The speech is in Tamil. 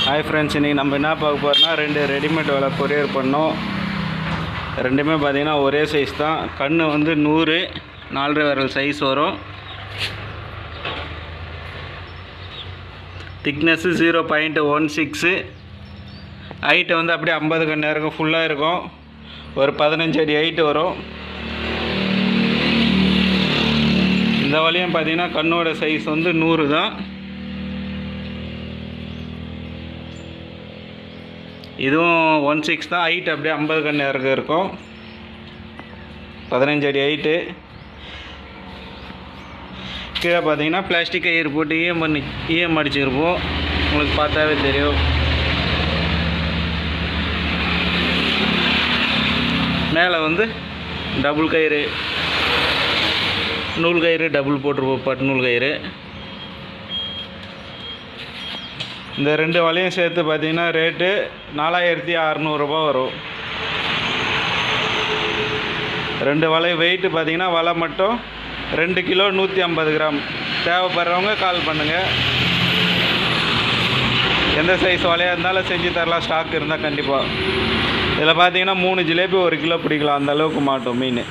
ஹாய் ஃப்ரெண்ட்ஸ், இன்றைக்கி நம்ம என்ன பார்க்க போகிறோம்னா 2 ரெடிமேட் வலை கொரியர் பண்ணோம். ரெண்டுமே பார்த்திங்கன்னா ஒரே சைஸ் தான். கண் வந்து 100 4.5 விரல் சைஸ் வரும். திக்னஸ்ஸு 0.16. ஹைட்டு வந்து அப்படியே 50 கண் இருக்கும், ஃபுல்லாக இருக்கும். ஒரு 15 அடி ஹைட்டு வரும். இந்த வலையும் பார்த்திங்கன்னா கண்ணோட சைஸ் வந்து 100 தான். இதுவும் 1.6 தான். ஹைட் அப்படியே 50 கண் இருக்கும், 15 அடி ஹைட்டு. கீழே பார்த்தீங்கன்னா பிளாஸ்டிக் கயிறு போட்டு ஈயம் அடிச்சிருப்போம். உங்களுக்கு பார்த்தாவே தெரியும். மேலே வந்து டபுள் கயிறு, நூல் கயிறு டபுள் போட்டிருப்போம், பட்டு நூல் கயிறு. இந்த 2 வலையும் சேர்த்து பார்த்தீங்கன்னா ரேட்டு 4600 ரூபா வரும். 2 வலை வெயிட்டு பார்த்தீங்கன்னா வலை மட்டும் 2 கிலோ 150 கிராம். தேவைப்படுறவங்க கால் பண்ணுங்கள். எந்த சைஸ் வலையாக இருந்தாலும் செஞ்சு தரலாம், ஸ்டாக் இருந்தால் கண்டிப்பாக. இதில் பார்த்தீங்கன்னா 3 ஜிலேபி 1 கிலோ பிடிக்கலாம், அந்தளவுக்கு மாட்டோம் மீன்.